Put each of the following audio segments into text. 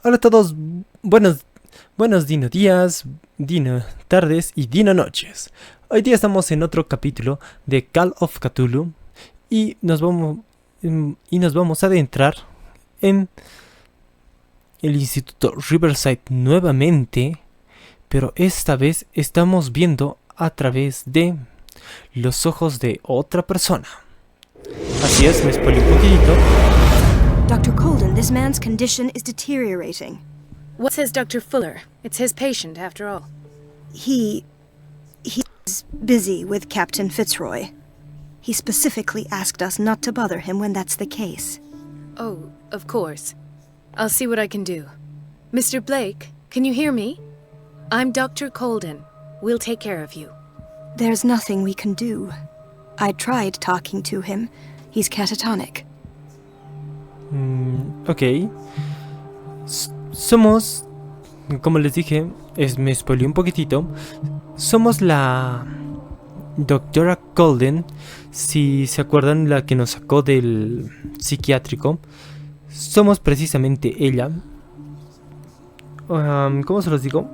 Hola a todos, buenos dino días, dino tardes y dino noches. Hoy día estamos en otro capítulo de Call of Cthulhu y nos vamos a adentrar en el Instituto Riverside nuevamente, pero esta vez estamos viendo a través de los ojos de otra persona. Así es, me spoilé un poquito. Dr. Colden, this man's condition is deteriorating. What says Dr. Fuller? It's his patient, after all. He's busy with Captain Fitzroy. He specifically asked us not to bother him when that's the case. Oh, of course. I'll see what I can do. Mr. Blake, can you hear me? I'm Dr. Colden. We'll take care of you. There's nothing we can do. I tried talking to him. He's catatonic. Ok. Somos, como les dije, me spoileé un poquitito. Somos la doctora Colden. Si se acuerdan, la que nos sacó del psiquiátrico. Somos precisamente ella. ¿Cómo se los digo?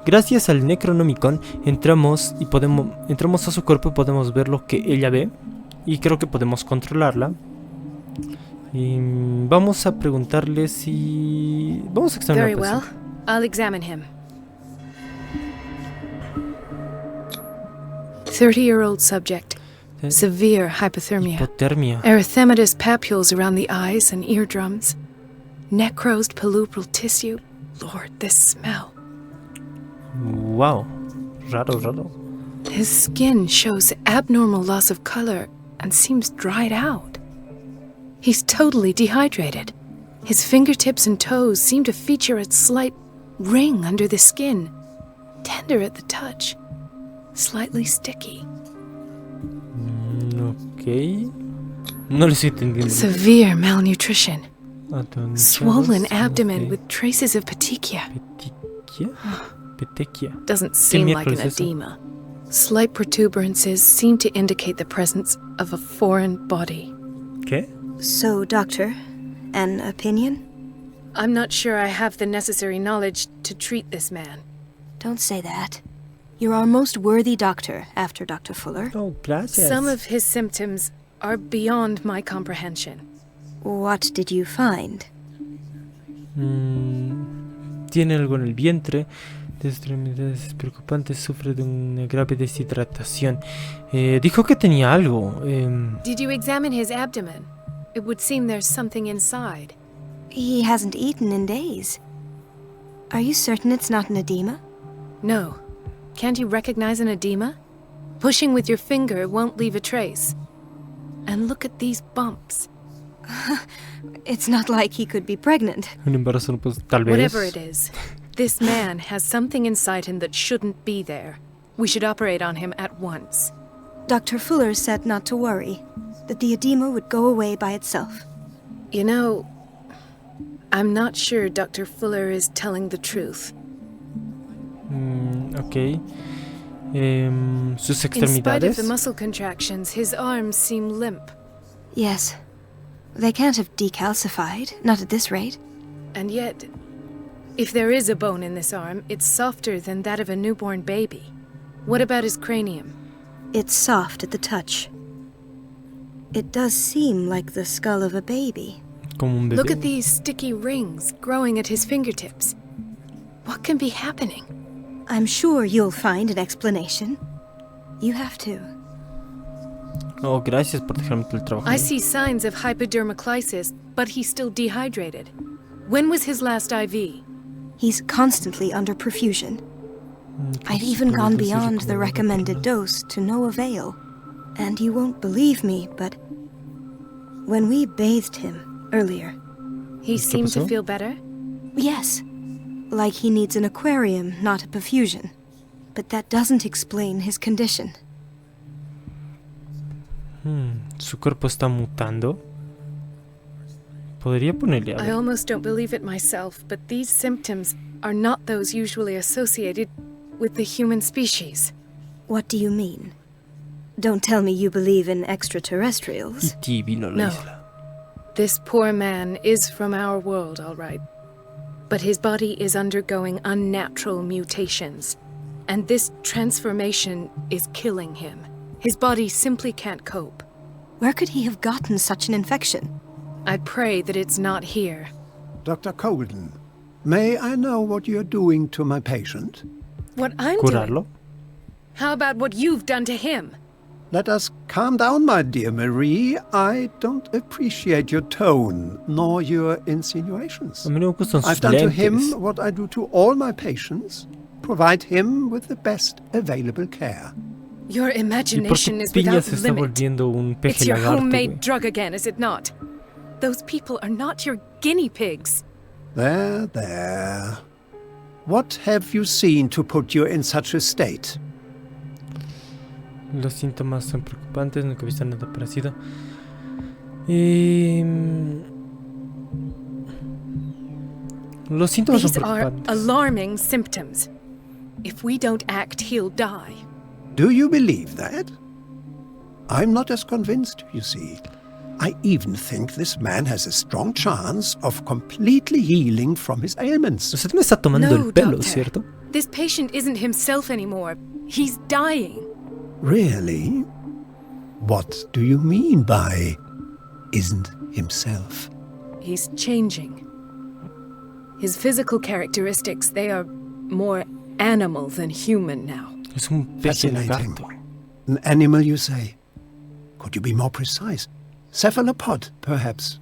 Gracias al Necronomicon entramos a su cuerpo y podemos ver lo que ella ve. Y creo que podemos controlarla. Y vamos a preguntarle si... Vamos a examinar. Very well. I'll examine him. 30-year-old subject. Severe hypothermia. Hipotermia. Erythematous papules around the eyes and eardrums. Necrosed palpebral tissue. Lord, this smell. Wow. Raro. His skin shows abnormal loss of color and seems dried out. He's totally dehydrated. His fingertips and toes seem to feature a slight ring under the skin. Tender at the touch. Slightly sticky. Ok. No le estoy entendiendo. Severe malnutrition. Swollen Atonchados, abdomen ok. with traces of petechia. Petechia. Doesn't seem like an miércoles es eso? edema. Slight protuberances seem to indicate the presence of a foreign body. ¿Qué? So, Doctor, an opinion? I'm not sure I have the necessary knowledge to treat this man. Don't say that. You're our most worthy doctor after Dr. Fuller. Oh, gracias. Some of his symptoms are beyond my comprehension. What did you find? Tiene algo en el vientre. De extremidades preocupantes. Sufre de una grave deshidratación. Dijo que tenía algo. Did you examine his abdomen? It would seem there's something inside. He hasn't eaten in days. Are you certain it's not an edema? No. Can't you recognize an edema? Pushing with your finger won't leave a trace. And look at these bumps. It's not like he could be pregnant. Un embarazo, pues, tal vez. Whatever it is, this man has something inside him that shouldn't be there. We should operate on him at once. Dr. Fuller said not to worry, that the edema would go away by itself. You know, I'm not sure Dr. Fuller is telling the truth. Ok. Sus In spite of extremidades. the muscle contractions, his arms seem limp. Yes. They can't have decalcified, not at this rate. And yet, if there is a bone in this arm, it's softer than that of a newborn baby. What about his cranium? It's soft at the touch. It does seem like the skull of a baby. Como un bebé. Look at these sticky rings growing at his fingertips. What can be happening? I'm sure you'll find an explanation. You have to. Oh, gracias por dejarme todo el trabajo. I see signs of hypodermoclysis, but he's still dehydrated. When was his last IV? He's constantly under perfusion. I've even gone beyond the recommended dose to no avail. And you won't believe me, but when we bathed him earlier, He seemed pasó? to feel better? yes, like he needs an aquarium, not a perfusion. But that doesn't explain his condition. Su cuerpo está mutando. Podría ponerle I algo. almost don't believe it myself, but these symptoms are not those usually associated with the human species. What do you mean? Don't tell me you believe in extraterrestrials. E.T. vino a la No. isla. This poor man is from our world, all right. But his body is undergoing unnatural mutations, and this transformation is killing him. His body simply can't cope. Where could he have gotten such an infection? I pray that it's not here. Dr. Colden, may I know what you're doing to my patient? What I'm Curarlo. doing? How about what you've done to him? Let us calm down, my dear Marie. I don't appreciate your tone, nor your insinuations. A mí no me gustan sus I've done to lentes. him what I do to all my patients. Provide him with the best available care. Your ¿Y por imagination qué is Piña without se está limit. volviendo un peje It's your lagarto, homemade güey? drug again, is it not? Those people are not your guinea pigs. There, there. What have you seen to put you in such a state? Los síntomas son preocupantes, nunca he visto nada parecido. Los síntomas son These are preocupantes. alarming symptoms. If we don't act, he'll die. Do you believe that? I'm not as convinced, you see. I even think this man has a strong chance of completely healing from his ailments. Usted me está tomando No, el pelo, doctor. ¿cierto? This patient isn't himself anymore. He's dying. Really? What do you mean by isn't himself? He's changing. His physical characteristics, they are more animal than human now. Es un peje Fascinating. lagarto. An animal, you say? Could you be more precise? Cephalopod, perhaps?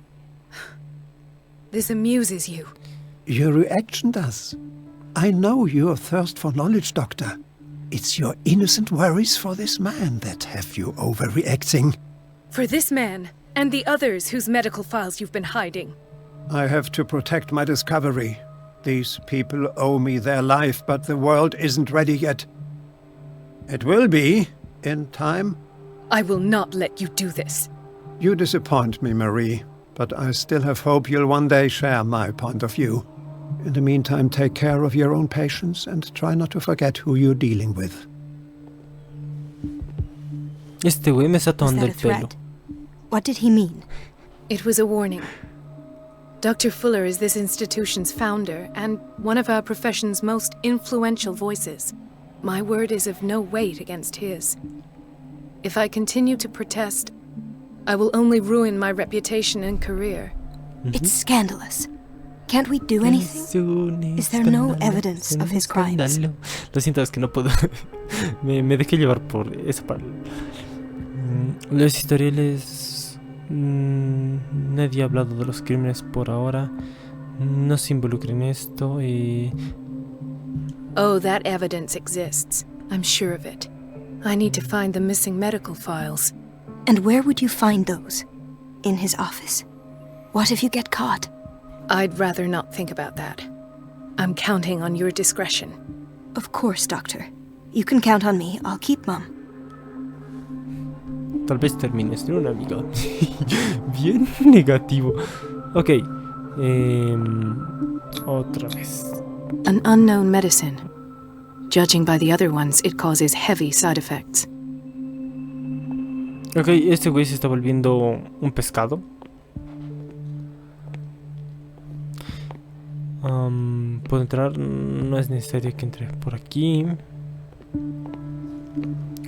This amuses you. Your reaction does. I know your thirst for knowledge, Doctor. It's your innocent worries for this man that have you overreacting. For this man, and the others whose medical files you've been hiding. I have to protect my discovery. These people owe me their life, but the world isn't ready yet. It will be, in time. I will not let you do this. You disappoint me, Marie, but I still have hope you'll one day share my point of view. In the meantime, take care of your own patients and try not to forget who you're dealing with. Este güey me está Was tomando that el a pelo. threat? What did he mean? It was a warning. Dr. Fuller is this institution's founder and one of our profession's most influential voices. My word is of no weight against his. If I continue to protest, I will only ruin my reputation and career. It's scandalous. Can't we do anything? Is there no evidence of his crimes? Lo siento, es que no puedo. me dejé llevar por esa parte. Los historiales. Nadie ha hablado de los crímenes por ahora. No se involucren en esto. Oh, that evidence exists. I'm sure of it. I need to find the missing medical files. And where would you find those? In his office? What if you get caught? I'd rather not think about that. I'm counting on your discretion. Of course, Doctor. You can count on me. I'll keep Mum. Tal vez termines de un amigo. Bien negativo. Ok. Otra vez. An unknown medicine. Judging by the other ones, it causes heavy side effects. Ok, este güey se está volviendo un pescado. ¿Puedo entrar? No es necesario que entre por aquí.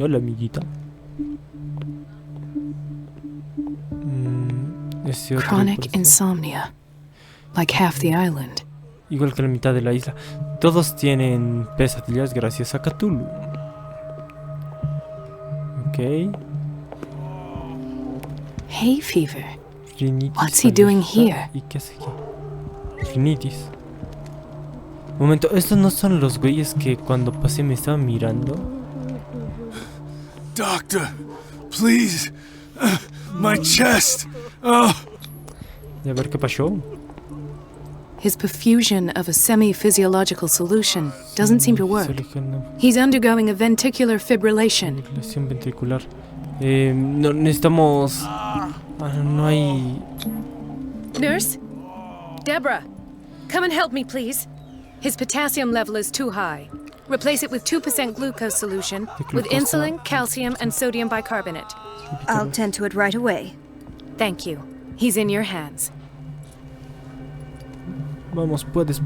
Hola, amiguita. Ese otro Chronic por ese- insomnia. Like half the island. Igual que la mitad de la isla. Todos tienen pesadillas gracias a Cthulhu. Ok. Hay fever. Rinitis What's he doing alérgica. here? ¿Y qué hace aquí? Rinitis. Un momento, ¿estos no son los güeyes que cuando pasé me estaban mirando? Doctor, please. My chest. Oh. Y a ver qué pasó. His perfusion of a semi-physiological solution doesn't seem to work. He's undergoing a ventricular fibrillation. Fibrilación ventricular. No, necesitamos... no hay... Nurse? Deborah, come and help me, please. His potassium level is too high. Replace it with 2% glucose solution with insulin, calcium, and sodium bicarbonate. I'll tend to it right away. Thank you. He's in your hands. Vamos, puedes.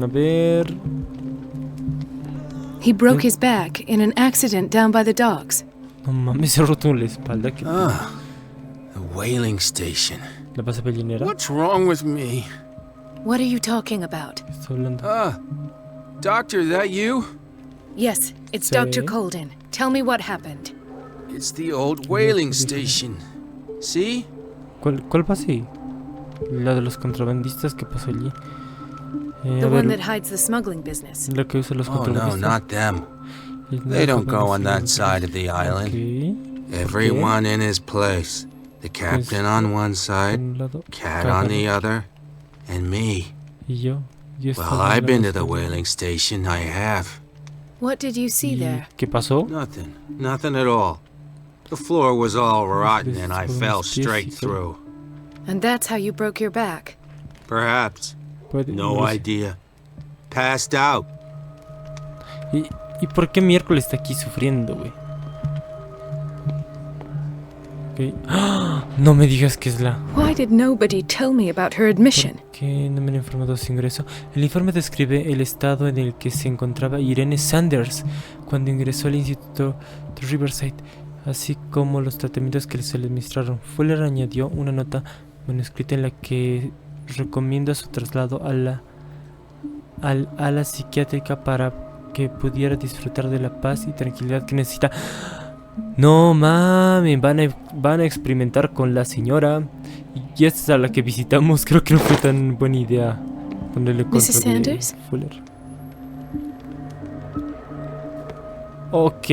A ver... He broke his back in an accident down by the docks. No mames, se ha roto la espalda. ¿Qué Ah, the whaling station. la pasa pellinera? What's wrong with me? What are you talking about? Está hablando. Doctor, that you? Yes, it's Sí. Dr. Colden. Tell me what happened. It's the old whaling station. See? ¿Cuál pasó ahí? La de los contrabandistas que pasó allí. The A one ver, that hides the smuggling business. la que usa los Oh, no, contrabandistas. not them. Y They no, don't go on that side of the island. Ok. Everyone in his place. The captain on one Por side, un lado, Cat on the other, and me. y yo. Well, I've been to the whaling station, I have. What did you see there? ¿Qué pasó? Nothing at all. The floor was all rotten and I fell straight through. And that's how you broke your back. Perhaps. No sé. idea. Passed out. ¿Y por qué miércoles está aquí sufriendo, güey? Ok. ¡Ah! No me digas que es la... Why did nobody tell me about her admission? ¿Por qué no me han informado de su ingreso? El informe describe el estado en el que se encontraba Irene Sanders cuando ingresó al instituto de Riverside, así como los tratamientos que se le administraron. Fuller añadió una nota manuscrita en la que recomienda su traslado a la ala psiquiátrica para que pudiera disfrutar de la paz y tranquilidad que necesita. No mames, van a experimentar con la señora. Y esta es a la que visitamos. Creo que no fue tan buena idea ponerle contra Mrs. Sanders? de Fuller. Ok.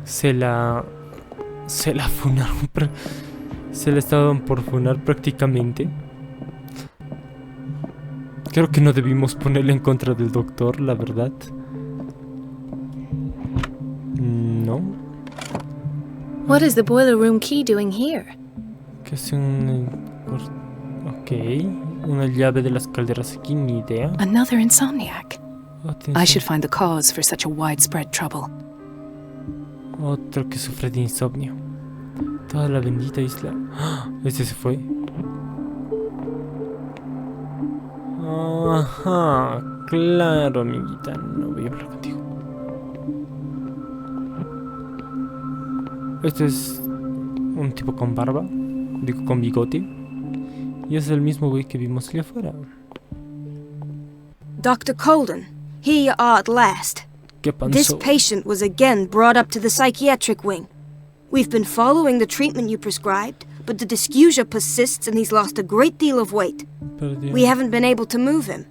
Se la funaron. Se la estaban por funar prácticamente. Creo que no debimos ponerle en contra del doctor, la verdad. No. What is the boiler room key doing here? ¿Qué es un... Ok. Una llave de las calderas aquí, ni idea. Another insomniac. Atención. I should find the cause for such a widespread trouble. Otro que sufre de insomnio. Toda la bendita isla. ¡Ah! Este se fue. Ajá. Claro, amiguita. No voy a hablar contigo. Este es un tipo con barba. Digo, con bigote. Y es el mismo güey que vimos allá afuera. Dr. Colden, here you are at last. ¿Qué This pasó? patient was again brought up to the psychiatric wing. We've been following the treatment you prescribed, but the dysgeusia persists and he's lost a great deal of weight. Perdió. We haven't been able to move him.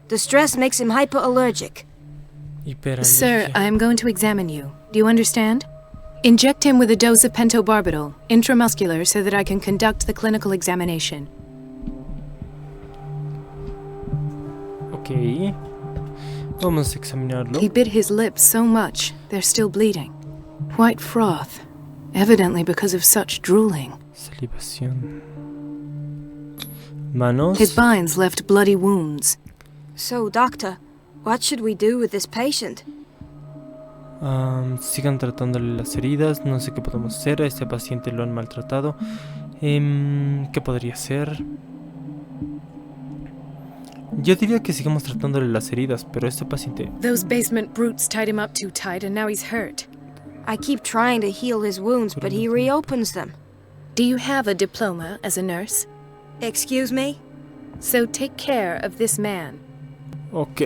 The stress makes him hyperallergic. Sir, I am going to examine you. Do you understand? Inject him with a dose of pentobarbital, intramuscular, so that I can conduct the clinical examination. Ok. Vamos a examinarlo. He bit his lips so much, they're still bleeding. White froth, evidently because of such drooling. Salivación. Manos. His binds left bloody wounds. So, doctor, what should we do with this patient? Sigan tratándole las heridas. No sé qué podemos hacer. A este paciente lo han maltratado. ¿Qué podría ser? Yo diría que sigamos tratándole las heridas, pero este paciente... Those basement brutes tied him up too tight and now he's hurt. I keep trying to heal his wounds, but he reopens them. Do you have a diploma as a nurse? Excuse me? So take care of this man. Ok.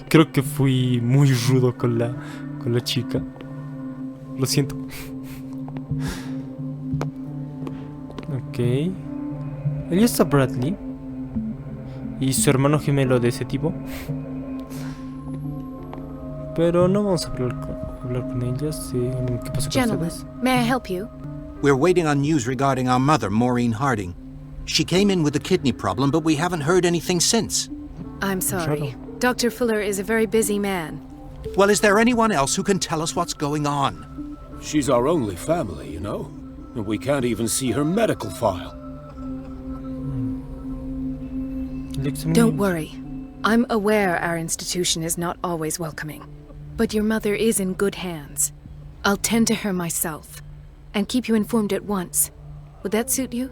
Creo que fui muy rudo con la chica. Lo siento. Ok. Ahí está Bradley. Y su hermano gemelo de ese tipo. Pero no vamos a hablar con ellas. ¿Qué pasó con Gentlemen, ustedes? may I help you? We're waiting on news regarding our mother, Maureen Harding. She came in with a kidney problem, but we haven't heard anything since. I'm sorry. Dr. Fuller is a very busy man. Well, is there anyone else who can tell us what's going on? She's our only family, you know? And we can't even see her medical file. Don't worry. I'm aware our institution is not always welcoming. But your mother is in good hands. I'll tend to her myself. And keep you informed at once. Would that suit you?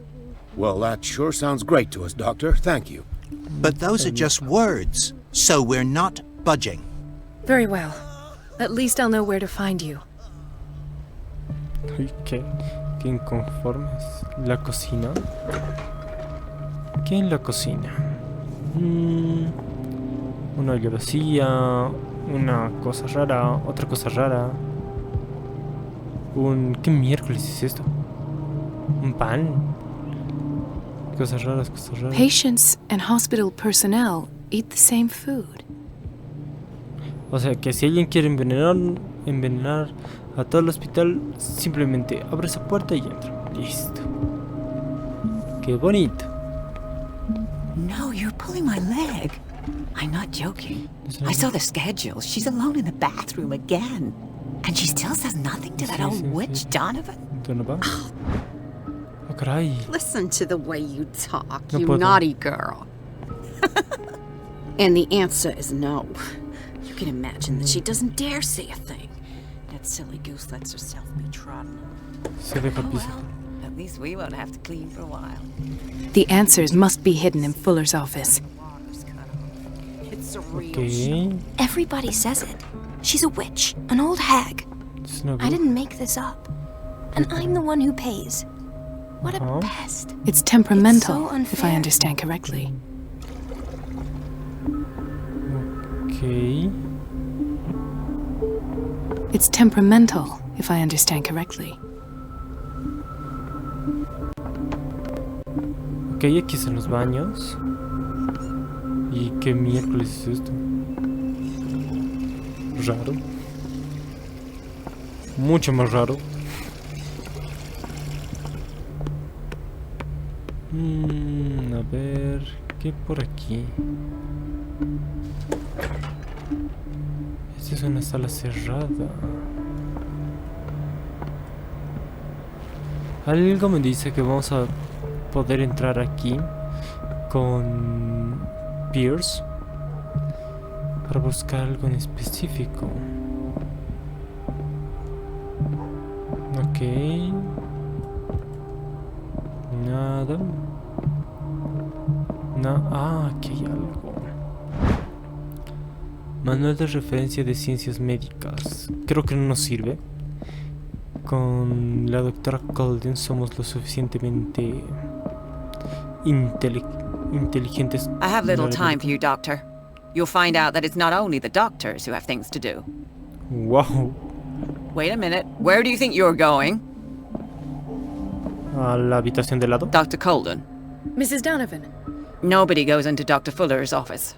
Well, that sure sounds great to us, Doctor. Thank you. But those are just words, so we're not budging. Very well. At least I'll know where to find you. Uy, qué inconformes. La cocina. ¿Qué en la cocina? Una olla vacía. Una cosa rara. Otra cosa rara. ¿Qué miércoles es esto? ¿Un pan? Cosas raras, cosas raras. Patients and hospital personnel eat the same food. O sea que si alguien quiere envenenar a todo el hospital, simplemente abre esa puerta y entra. Listo. Qué bonito. No, you're pulling my leg. I'm not joking. I saw the schedule. She's alone in the bathroom again. And she still says nothing to that old witch, Donovan. ¿Donovan? Oh, caray. Listen to the way you talk, No you puedo. naughty girl. And the answer is no. You can imagine that she doesn't dare say a thing. That silly goose lets herself be trodden. Se deja pisar. At least we won't have to clean for a while. The answers must be hidden in Fuller's office. It's a real Ok. Everybody says it. She's a witch, an old hag. Es una I didn't make this up. And I'm the one who pays. What a Huh? pest. It's temperamental, It's so if I unfair. understand correctly. Ok. It's temperamental, if I understand correctly. Ok, aquí están los baños. ¿Y qué miércoles es esto? Raro. Mucho más raro. A ver, ¿qué por aquí? Esta es una sala cerrada. Algo me dice que vamos a poder entrar aquí con Pierce para buscar algo en específico. Ok. Nada. Aquí hay algo. Manual de referencia de ciencias médicas. Creo que no nos sirve. Con la doctora Colden somos lo suficientemente inteligentes. I have little time for you, Doctor. You'll find out that it's not only the doctors who have things to do. Wow. Wait a minute. Where do you think you're going? A la habitación de lado. Dr. Colden. Mrs. Donovan. Nobody goes into Dr. Fuller's office.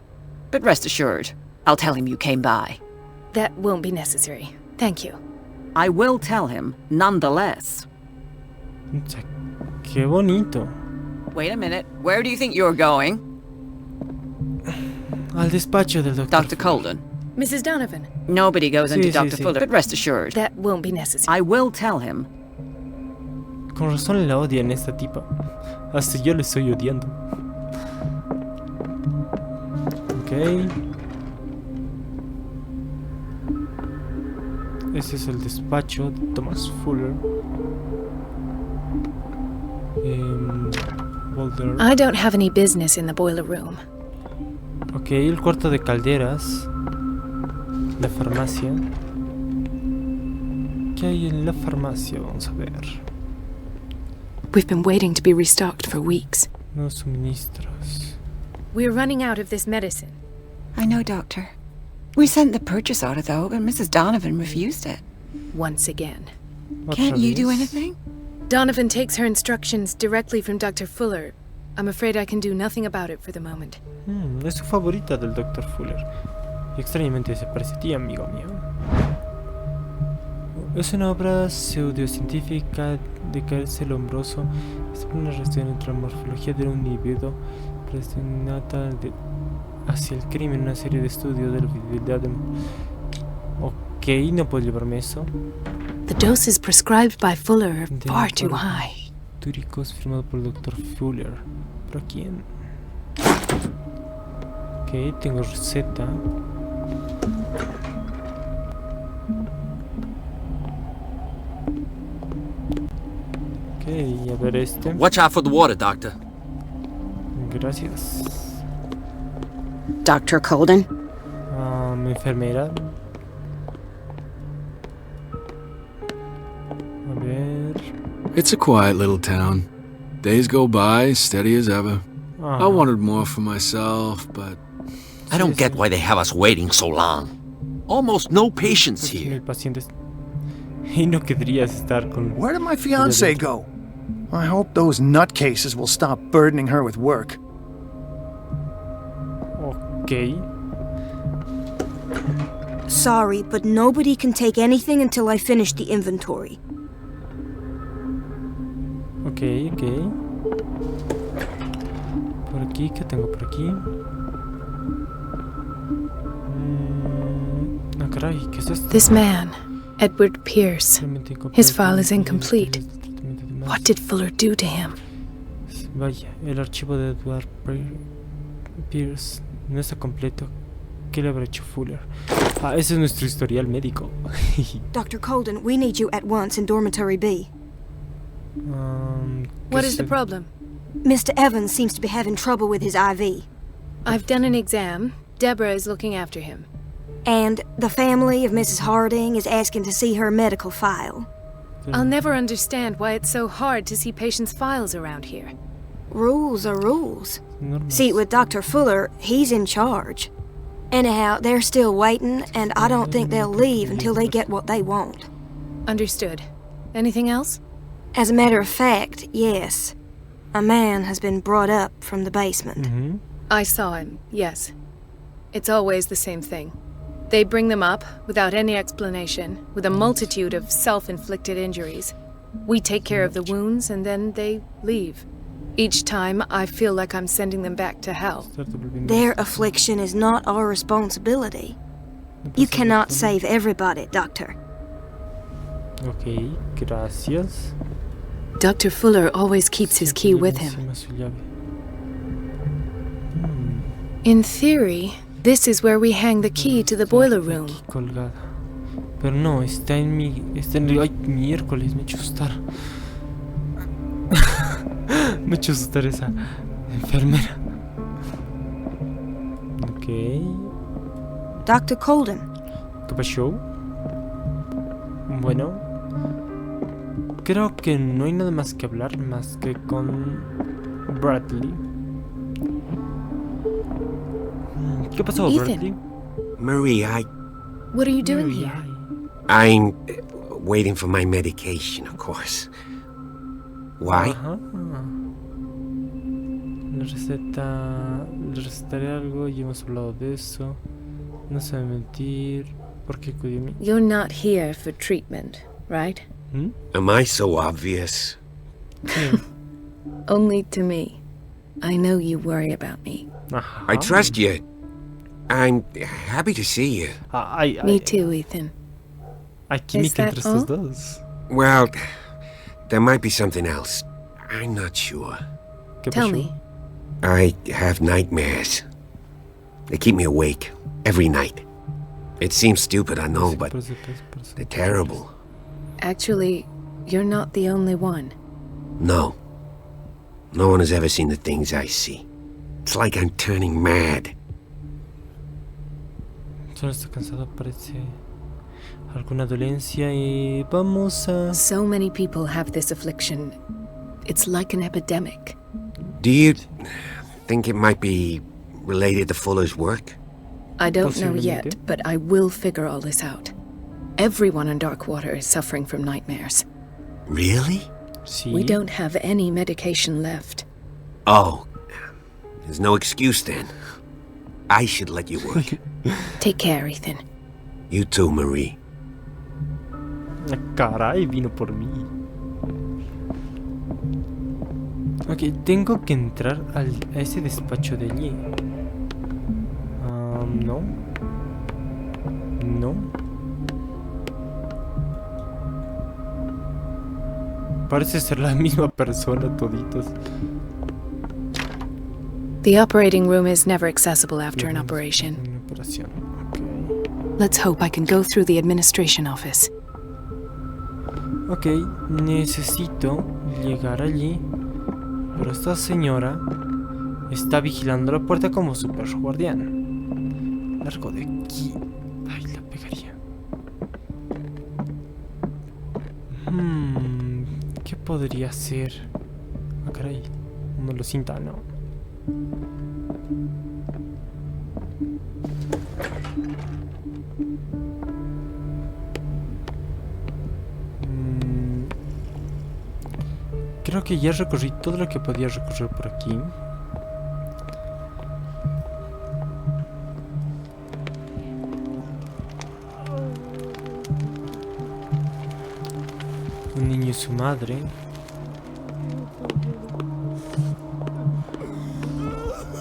But rest assured, I'll tell him you came by. That won't be necessary. Thank you. I will tell him, nonetheless. Qué bonito. Wait a minute. Where do you think you're going? Al despacho del doctor. Dr. Colden. Mrs. Donovan. Nobody goes into Sí, Dr. sí. Fuller. But rest assured, That won't be necessary. I will tell him. Con razón la odian esta tipa. Hasta yo le estoy odiando. Ok. Ese es el despacho de Thomas Fuller. Boulder. I don't have any business in the boiler room. Ok, el cuarto de calderas. La farmacia. ¿Qué hay en la farmacia? Vamos a ver. We've been waiting to be restocked for weeks. Nuevos suministros. We're running out of this medicine. I know, Doctor. We sent the purchase order, though, and Mrs. Donovan refused it. Once again. Can't you do vez. anything? Donovan takes her instructions directly from Dr. Fuller. I'm afraid I can do nothing about it for the moment. Es su favorita del Dr. Fuller. Y extrañamente se parece a ti, amigo mío. Es una obra pseudocientífica de carácter hombroso. Es una relación entre la morfología de un individuo predestinada hacia el crimen, una serie de estudios de la viabilidad de... Ok, no puedo llevarme eso. The doses prescribed by Fuller are De far too high. Barbitúricos firmado por el Dr. Fuller. ¿Pero quién? Ok, tengo receta. Ok, a ver este. Watch out for the water, Doctor. Gracias. Dr. Colden? Enfermera. A ver. It's a quiet little town. Days go by, steady as ever. I wanted more for myself, but... I don't get why they have us waiting so long. Almost no patients here. Y no querrías estar con... Where did my fiancé go? I hope those nutcases will stop burdening her with work. Okay. Sorry, but nobody can take anything until I finish the inventory. Ok. Por aquí, ¿qué tengo por aquí? Caray, ¿qué es esto? This man, Edward Pierce. His file is incomplete. What did Fuller do to him? Vaya, el archivo de Edward Pierce no está completo. ¿Qué le habrá hecho Fuller? Ese es nuestro historial médico. Dr. Colden, we need you at once in Dormitory B. What is the problem? Mr. Evans seems to be having trouble with his IV. I've done an exam. Deborah is looking after him. And the family of Mrs. Harding is asking to see her medical file. I'll never understand why it's so hard to see patients' files around here. Rules are rules. See, with Dr. Fuller, he's in charge. Anyhow, they're still waiting, and I don't think they'll leave until they get what they want. Understood. Anything else? As a matter of fact, yes. A man has been brought up from the basement. I saw him, yes. It's always the same thing. They bring them up without any explanation, with a multitude of self-inflicted injuries. We take care of the wounds, and then they leave. Each time, I feel like I'm sending them back to hell. Their affliction is not our responsibility. You cannot save everybody, Doctor. Ok, gracias. Dr. Fuller always keeps his key with him. In theory, this is where we hang the key to the boiler room. Colgada. Pero no, está en mi... Ay, miércoles, me he hecho asustar. Me he hecho asustar esa enfermera. Ok. Dr. Colden. ¿Qué pasó? Bueno. Creo que no hay nada más que hablar más que con Bradley. ¿Qué pasó, Ethan. Bradley? Marie, What are you doing here? I'm waiting for my medication, of course. Why? Ajá. Le recetaré algo y hemos hablado de eso. No sabe mentir. ¿Por qué acudió a mí? You're not here for treatment, right? Am I so obvious? Only to me. I know you worry about me. Ajá. I trust you. I'm happy to see you. Me too, Ethan. Hay química Is that entre estos all? dos. Well, there might be something else. I'm not sure. ¿Qué Tell pasó? me. I have nightmares. They keep me awake every night. It seems stupid, I know, but they're terrible. Actually, you're not the only one. No. No one has ever seen the things I see. It's like I'm turning mad. Solo está cansado, parece alguna dolencia y vamos a... So many people have this affliction. It's like an epidemic. Do you think it might be related to Fuller's work? I don't know Posiblemente. yet, but I will figure all this out. Everyone in Darkwater is suffering from nightmares. Really? Sí. We don't have any medication left. Oh. There's no excuse then. I should let you work. Take care, Ethan. You too, Marie. Caray, vino por mí. Ok, tengo que entrar a ese despacho de allí. No. No. Parece ser la misma persona toditos. The operating room is never accessible after an operation. Una operación. Ok. Let's hope I can go through the administration office. Ok, necesito llegar allí. Pero esta señora está vigilando la puerta como super guardián. Largo de aquí. Ay, la pegaría. ¿Qué podría ser? Ah, caray. No lo sienta, ¿no? Creo que ya recorrí todo lo que podía recorrer por aquí. Un niño y su madre.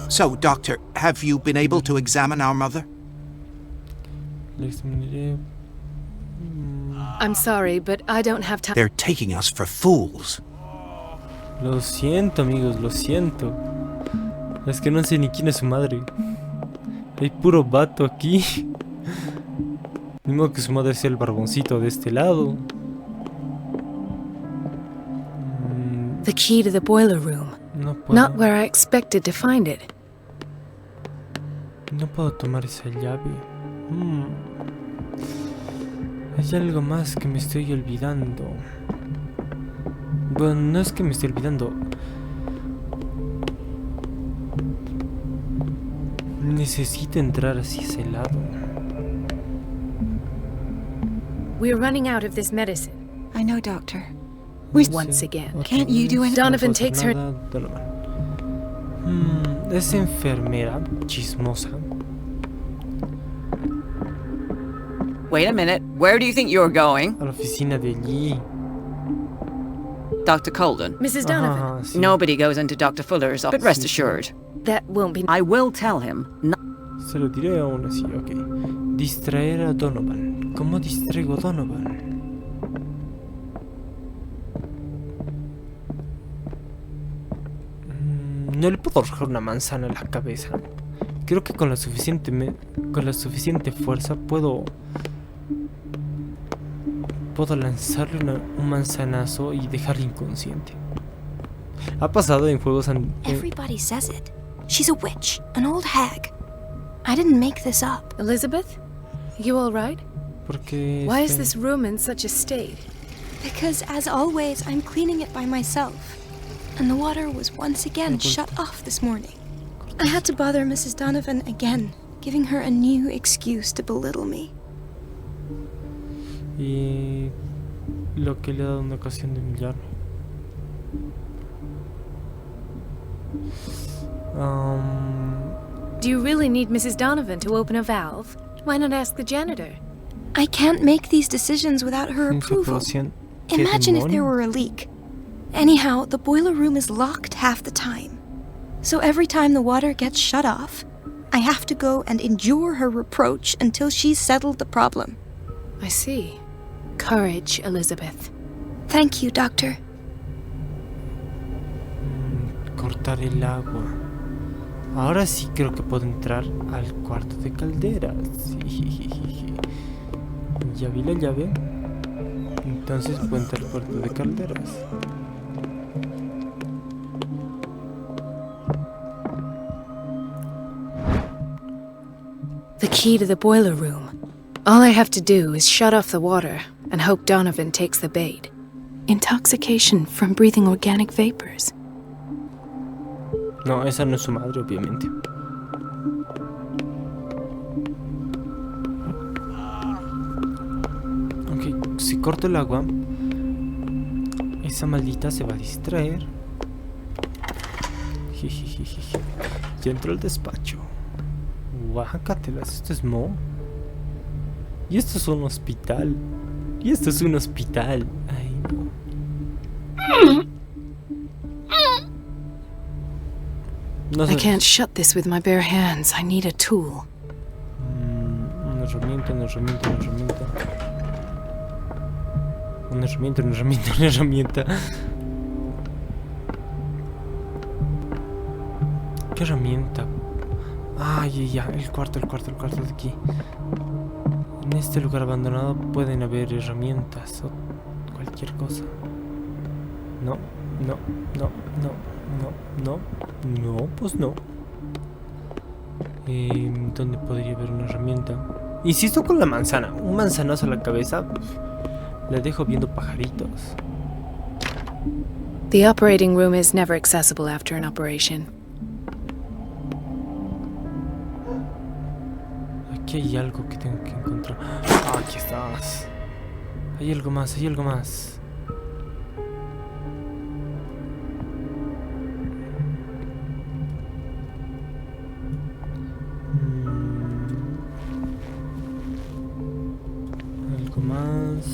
So, Doctor, have you been able to examine our mother? Le examinaré. I'm sorry, but I don't have time. They're taking us for fools. Lo siento, amigos, lo siento. Es que no sé ni quién es su madre. Hay puro vato aquí. Ni modo que su madre sea el barboncito de este lado. The key to the boiler room. No puedo. Not where I expected to find it. No puedo tomar esa llave. Hay algo más que me estoy olvidando. Bueno, no es que me esté olvidando. Necesito entrar hacia ese lado. We're running out of this medicine. I know, Doctor. Once again. Can't you do anything? Donovan takes her. Donovan. Esa enfermera chismosa. Wait a minute. Where do you think you're going? A la oficina de allí. Dr. Colden. Mrs. Donovan. Sí. Nobody goes into Dr. Fuller's office, but rest assured. That won't be. I will tell him. Se lo diré aún así, ok. Distraer a Donovan. ¿Cómo distraigo a Donovan? No le puedo arrojar una manzana en la cabeza. Creo que con la suficiente fuerza puedo lanzarle un manzanazo y dejarle inconsciente. Ha pasado en juegos Everybody says it. She's a witch, an old hag. I didn't make this up. Elizabeth? You alright? Porque Why is this room in such a state? Because, as always, I'm cleaning it by myself. And the water was once again shut off this morning. I had to bother Mrs. Donovan again, giving her a new excuse to belittle me. Y lo que le ha dado una ocasión de humillarme. Do you really need Mrs. Donovan to open a valve? Why not ask the janitor? I can't make these decisions without her approval. Imagine if there were a leak. Anyhow, the boiler room is locked half the time. So every time the water gets shut off, I have to go and endure her reproach until she's settled the problem. I see. Courage, Elizabeth. Thank you, Doctor. Cortar el agua. Ahora sí creo que puedo entrar al cuarto de calderas. Ya vi la llave. Entonces puedo entrar al cuarto de calderas. The key to the boiler room. All I have to do is shut off the water and hope Donovan takes the bait. Intoxication from breathing organic vapors. No, esa no es su madre, obviamente. Ok, si corto el agua, esa maldita se va a distraer. Jijijijiji. Ya entró al despacho. Guácatelas, esto es Mo. Y esto es un hospital. Y esto es un hospital. Ay, no. No sé. I can't shut this with my bare hands. I need a tool. Una herramienta, una herramienta, una herramienta. Una herramienta, una herramienta, una herramienta. ¿Qué herramienta? Ay, ya, el cuarto de aquí. En este lugar abandonado pueden haber herramientas. cualquier cosa. No, no, no, no, no, no, no, pues no. ¿Dónde podría haber una herramienta? Insisto con la manzana. Un manzanazo a la cabeza. La dejo viendo pajaritos. The operating room is never accessible after an operation. Aquí hay algo que tengo que encontrar. Ah, aquí estás. Hay algo más, hay algo más. Algo más.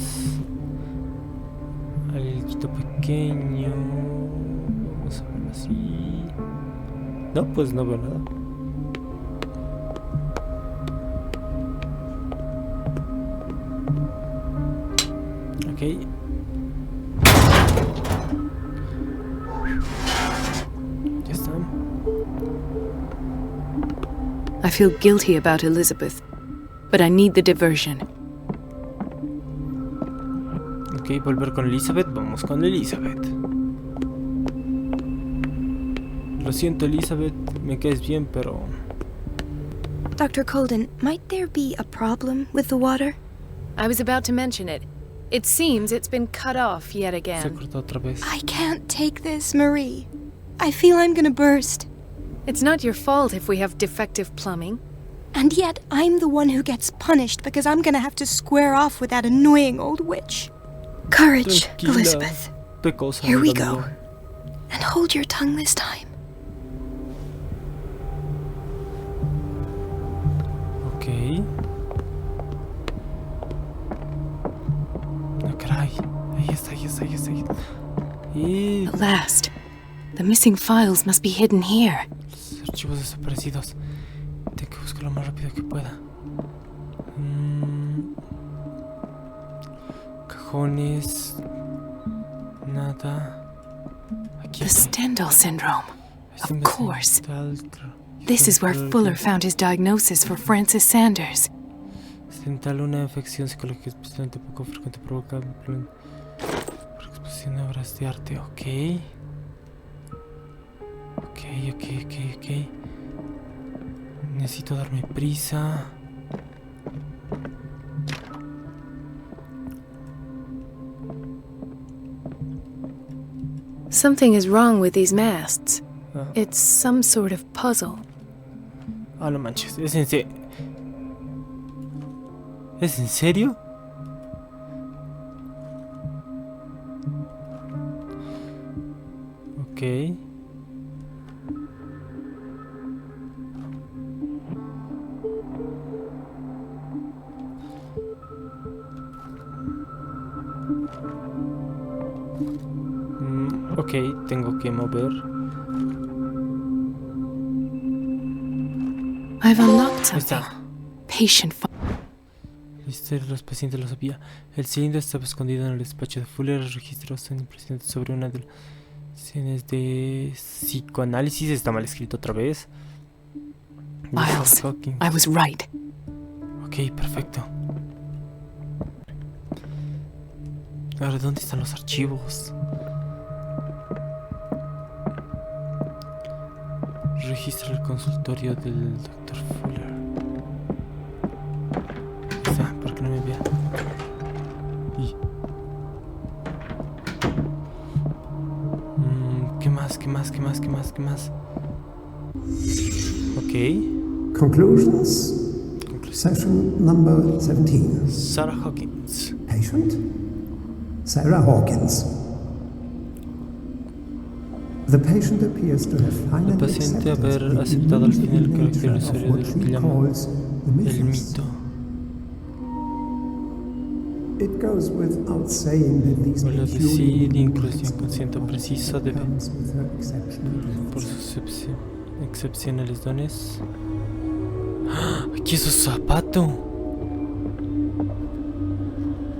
Algo pequeño. Vamos a ver así. No, pues no veo nada. Ok. Ya está. I feel guilty about Elizabeth, but I need the diversion. Ok, volver con Elizabeth. Vamos con Elizabeth. Lo siento, Elizabeth. Me caes bien, pero... Dr. Colden, might there be a problem with the water? I was about to mention it. It seems it's been cut off yet Se again. cortó otra vez. I can't take this, Marie. I feel I'm gonna burst. It's not your fault if we have defective plumbing. And yet, I'm the one who gets punished because I'm gonna have to square off with that annoying old witch. Courage, Tranquila. Elizabeth. Here we go. And hold your tongue this time. Ok. No, caray. Ahí está, ahí está, ahí está. Y... At last. The missing files must be hidden here. Los archivos desaparecidos. Tengo que buscar lo más rápido que pueda. Cajones. Nada. Aquí The está. Stendhal syndrome. Este Of course. Stendhal. This is where Fuller found his diagnosis for Francis Sanders. Stendhal, una infección psicológica especialmente poco frecuente, provoca por exposición de obras de arte. Ok. Ok. Necesito darme prisa. Something is wrong with these masts. Ah. It's some sort of puzzle. Ah, no manches. ¿Es en serio? ¿Es en serio? Ok. Ok, tengo que mover. I've unlocked Ahí something. está. Patient file. La historia de los pacientes lo sabía. El cilindro estaba escondido en el despacho de Fuller. El registro está impresionante sobre una de las escenas de psicoanálisis. Está mal escrito otra vez. Miles, I was right. Ok, perfecto. Ahora, ¿dónde están los archivos? Registra el consultorio del Dr. Fuller. Ahí está, para que no me vea. Y... ¿Qué más? Ok. Conclusions. Session number 17. Sarah Hawkins. Patient? Sarah Hawkins. The patient appears to have finally El paciente accepted haber the aceptado al fin el unique carácter nature ilusorio of de what lo que he llama calls the el mythos. mito. It goes without saying that these Por decir, peculiar inclusión consciente o preciso debe, comes with her exceptional por gifts. sus excepcionales dones. ¡Ah! ¡Aquí es su zapato!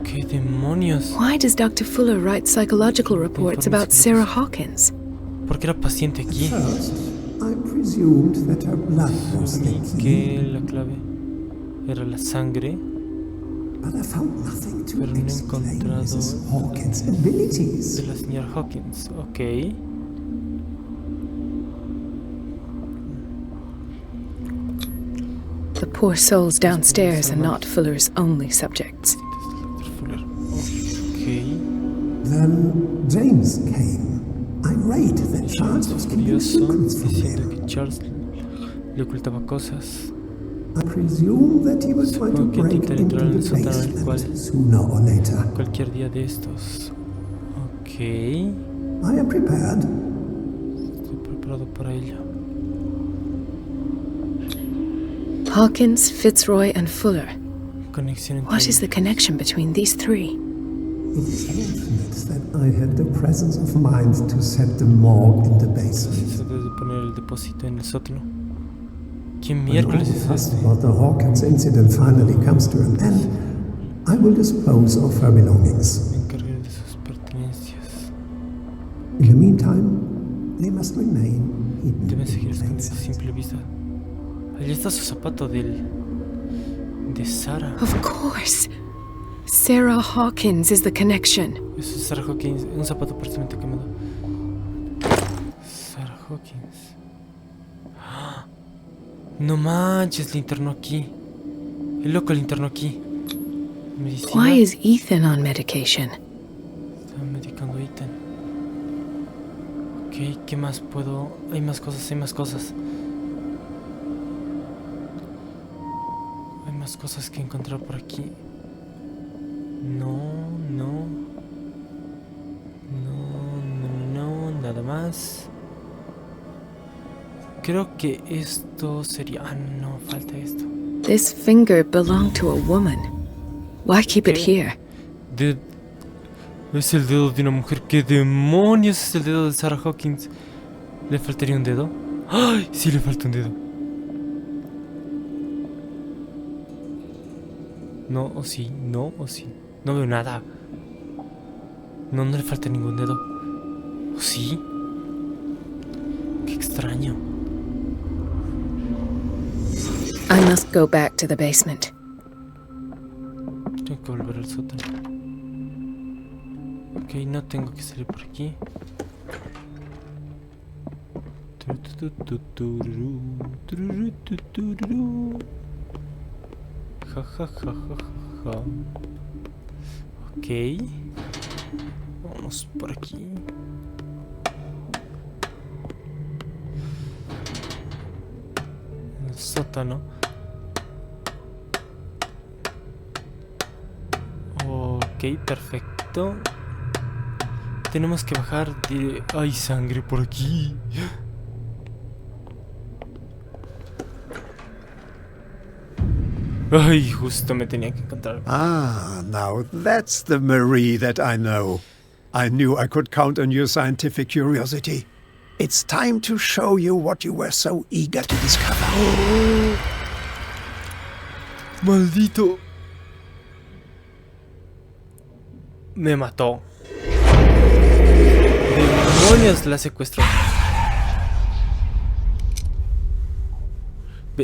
¿Qué demonios? Why does Dr. Fuller write psychological reports about Sarah Hawkins? ¿Por qué era paciente aquí? First, I presumed that her blood was the Asumí key. que la clave era la sangre. But I found nothing to Pero no he explain encontrado Mrs. Hawkins' abilities. de la señora Hawkins. Ok. The poor souls downstairs are not Fuller's only subjects. Ok. Then James came. Irate that Charles was keeping secrets from Diciendo him. que Charles le ocultaba cosas. I presume that he was going to Supongo que break intentará into entrar en el the sótano el cual basement sooner or later. cualquier día de estos. Ok. I am prepared. Estoy preparado para ello. Hawkins, Fitzroy, and Fuller. Conexión entre What is the connection between these three? It is fortunate that I had the presence of mind to set the morgue in the basement. Se debe poner el depósito en el sótano. ¿Quién When all miércoles the es fuss este? about the Hawkins incident finally comes to an end, I will dispose of her belongings. Me encargaré de sus pertenencias. In the meantime, they must remain hidden Deben seguir in plain escondidos a sight. simple vista. Allí está su zapato de Sarah. Of course. Sarah Hawkins is the connection. Eso es Sarah Hawkins. Un zapato parcialmente quemado. Sarah Hawkins. ¡Ah! No manches, le internó aquí. El loco le internó aquí. Medicina. Why is Ethan on medication? Está medicando a Ethan. Ok, ¿qué más puedo? Hay más cosas, hay más cosas. Hay más cosas que encontrar por aquí. No, nada más. Creo que esto sería... Ah, no, falta esto. This finger belonged to a woman. Why keep it here? Es el dedo de una mujer. ¿Qué demonios es el dedo de Sarah Hawkins? ¿Le faltaría un dedo? ¡Ay! Sí, le falta un dedo. No, o sí, no, o sí. No veo nada. No, no le falta ningún dedo. ¿O sí? Qué extraño. I must go back to the basement. Tengo que volver al sótano. Ok, no tengo que salir por aquí. Ja, ja, ja, ja, ja. Ok. Vamos por aquí. El sótano. Ok, perfecto. Tenemos que bajar de... Hay sangre por aquí. Ay, justo me tenía que encontrar. Ah, now that's the Marie that I know. I knew I could count on your scientific curiosity. It's time to show you what you were so eager to discover. Oh. Maldito. Me mató. Demonios, la secuestró.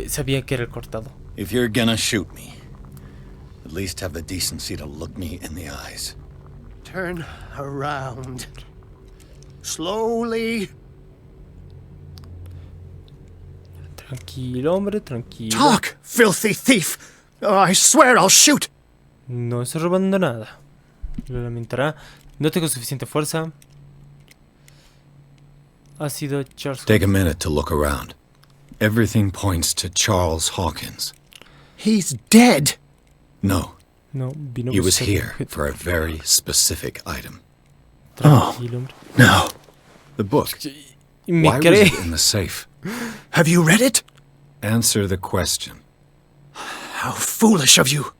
Sabía que era el cortado. If you're gonna shoot me, at least have the decency to look me in the eyes. Turn around. Slowly. Tranquilo, hombre, tranquilo. Talk, filthy thief! Oh, I swear I'll shoot! No estoy robando nada. Lo lamentará. No tengo suficiente fuerza. Ha sido Charles. Take a minute to look around. Everything points to Charles Hawkins. He's dead! No. No, vino He was here for a very specific item. Tranquilo, hombre. No. The book. Me Why was cree. it in the safe? Have you read it? Answer the question. How foolish of you!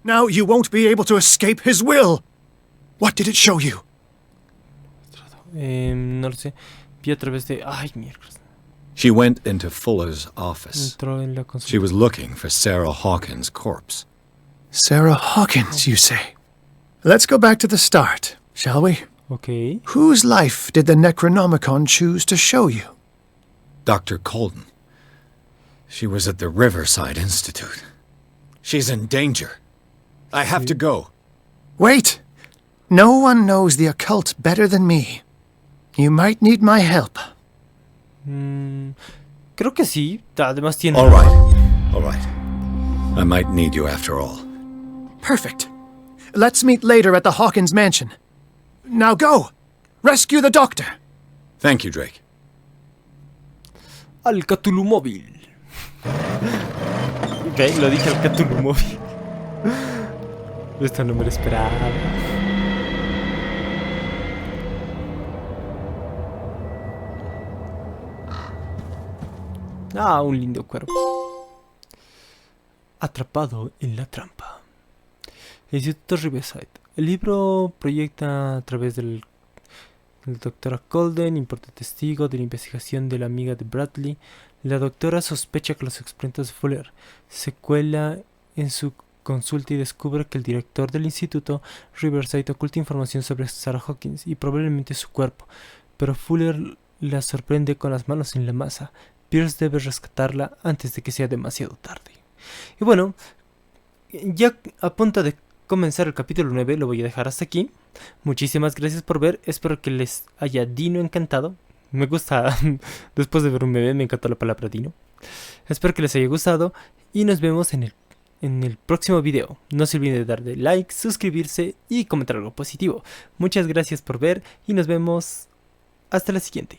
Now you won't be able to escape his will! What did it show you? No lo sé. Vi a través de... Ay, miércoles. She went into Fuller's office. Entró en la consulta. She was looking for Sarah Hawkins' corpse. Sarah Hawkins, you say? Let's go back to the start, shall we? Okay. Whose life did the Necronomicon choose to show you? Dr. Colden. She was at the Riverside Institute. She's in danger. I have to go. Wait! No one knows the occult better than me. You might need my help. Creo que sí. Además tiene... All right. I might need you after all. Perfect. Let's meet later at the Hawkins mansion. Now go! Rescue the doctor! Thank you, Drake. Al Cthulhu móvil. Ok, lo dije al Cthulhu móvil. Esto no me lo esperaba. Un lindo cuervo. Atrapado en la trampa. El Instituto Riverside. El libro proyecta a través del doctora Colden, importante testigo de la investigación de la amiga de Bradley. La doctora sospecha que los experimentos de Fuller se cuela en su consulta y descubre que el director del instituto Riverside oculta información sobre Sarah Hawkins y probablemente su cuerpo, pero Fuller la sorprende con las manos en la masa. Pierce debe rescatarla antes de que sea demasiado tarde. Y bueno, ya a punto de comenzar el capítulo 9, lo voy a dejar hasta aquí. Muchísimas gracias por ver, espero que les haya Dino encantado. Me gusta, después de ver un bebé me encantó la palabra Dino. Espero que les haya gustado y nos vemos en el próximo video. No se olviden de darle like, suscribirse y comentar algo positivo. Muchas gracias por ver y nos vemos hasta la siguiente.